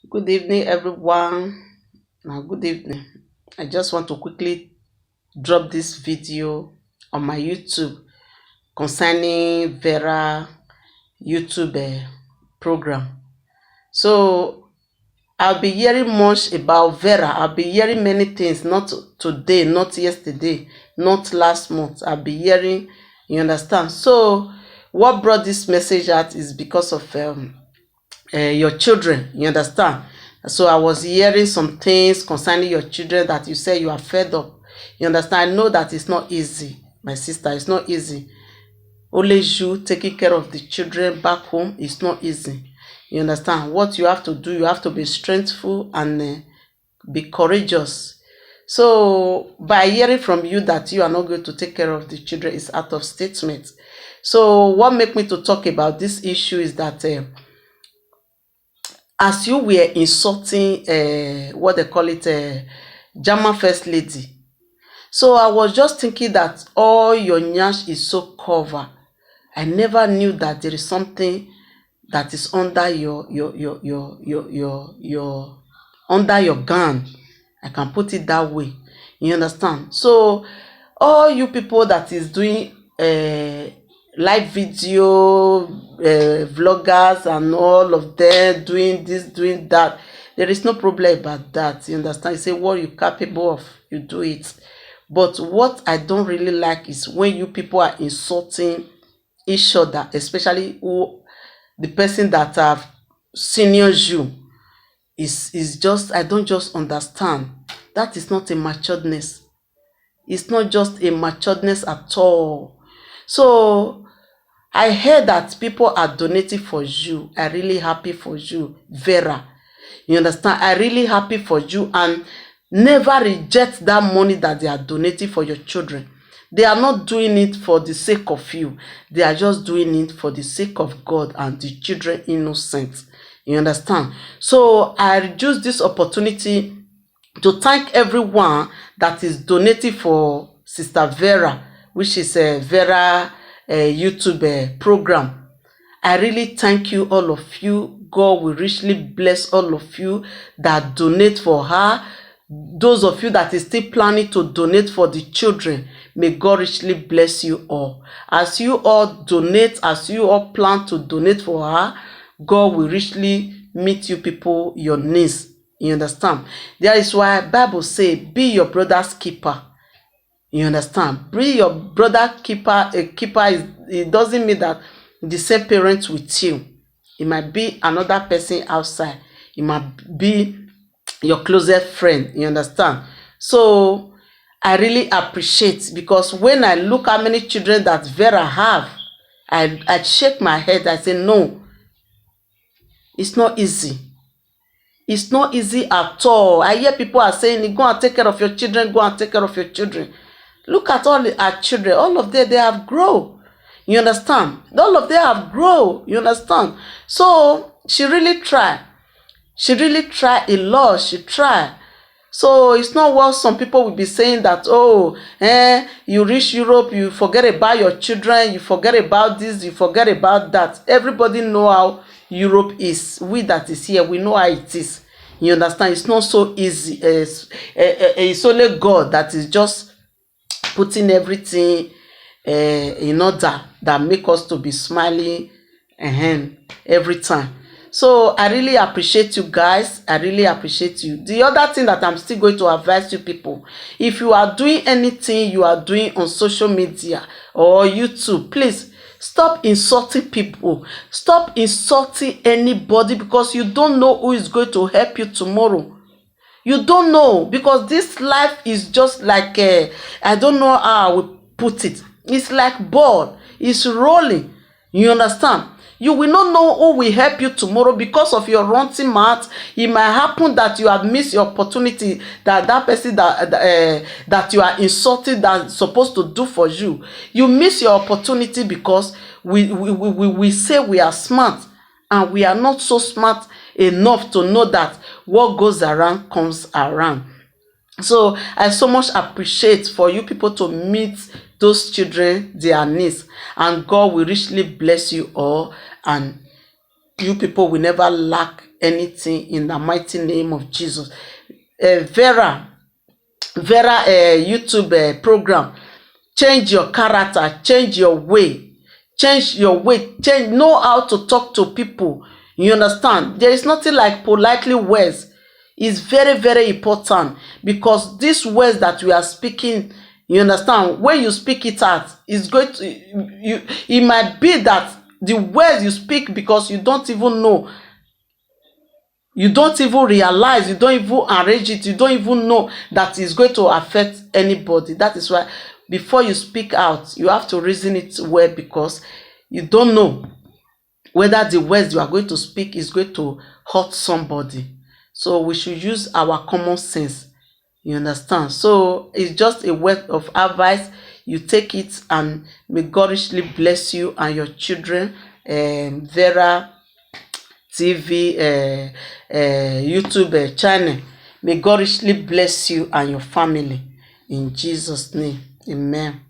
Good evening, everyone. Now, good evening. I just want to quickly drop this video on my YouTube concerning Vera YouTube program. So, I'll be hearing much about Vera. I'll be hearing many things, not today, not yesterday, not last month. I'll be hearing, you understand? So, what brought this message out is because of your children, you understand. So I was hearing some things concerning your children that you say you are fed up, you understand. I know that it's not easy, my sister. It's not easy. Only you taking care of the children back home is not easy, you understand. What you have to do, you have to be strengthful and be courageous. So by hearing from you that you are not going to take care of the children is out of statement. So what make me to talk about this issue is that as you were insulting what they call it, German first lady. So I was just thinking that all your nyash is so covered. I never knew that there is something that is under your under your gown. I can put it that way. You understand? So all you people that is doing live video vloggers and all of them doing this, doing that, there is no problem about that. You understand? You say what you're capable of, you do it. But what I don't really like is when you people are insulting each other, especially who the person that have seniors you. Is just, I don't just understand. That is not a maturedness. It's not just a maturedness at all. So I heard that people are donating for you. I'm really happy for you, Vera. You understand? I'm really happy for you, and never reject that money that they are donating for your children. They are not doing it for the sake of you. They are just doing it for the sake of God and the children innocent. You understand? So I use this opportunity to thank everyone that is donating for Sister Vera, which is a Vera YouTube program. I really thank you, all of you. God will richly bless all of you that donate for her. Those of you that is still planning to donate for the children, may God richly bless you all. As you all donate, as you all plan to donate for her, God will richly meet you people your needs. You understand? That is why Bible say, be your brother's keeper. You understand? Be your brother keeper. A keeper is, it doesn't mean that the same parents with you. It might be another person outside. It might be your closest friend. You understand? So I really appreciate, because when I look how many children that Vera have, I shake my head. I say no, it's not easy. It's not easy at all. I hear people are saying, go and take care of your children, go and take care of your children. Look at all our children. All of them, they have grown. You understand? All of them have grown. You understand? So she really tried. She really tried a lot. She tried. So it's not what some people will be saying that, oh, you reach Europe, you forget about your children, you forget about this, you forget about that. Everybody know how Europe is. We that is here, we know how it is. You understand? It's not so easy. It's only God that is just putting everything in order that make us to be smiling every time. So I really appreciate you guys. I really appreciate you. The other thing that I'm still going to advise you people, if you are doing anything you are doing on social media or YouTube, please stop insulting people. Stop insulting anybody, because you don't know who is going to help you tomorrow. You don't know, because this life is just like I don't know how I will put it. It's like ball. It's rolling. You understand? You will not know who will help you tomorrow because of your ranting mouth. It might happen that you have missed your opportunity, that person that you are insulting that's supposed to do for you. You miss your opportunity because we say we are smart, and we are not so smart enough to know that what goes around comes around. So I so much appreciate for you people to meet those children their needs, and God will richly bless you all, and you people will never lack anything in the mighty name of Jesus. Vera YouTube program, change your character, change your way, know how to talk to people. You understand? There is nothing like politely words. It's very, very important, because these words that we are speaking, you understand, when you speak it out, it's going to, it might be that the words you speak, because you don't even know, you don't even realize, you don't even arrange it, you don't even know that it's going to affect anybody. That is why before you speak out, you have to reason it well, because you don't know whether the words you are going to speak is going to hurt somebody. So we should use our common sense. You understand? So it's just a word of advice. You take it, and may God richly bless you and your children. Vera TV YouTube channel. May God richly bless you and your family. In Jesus' name, amen.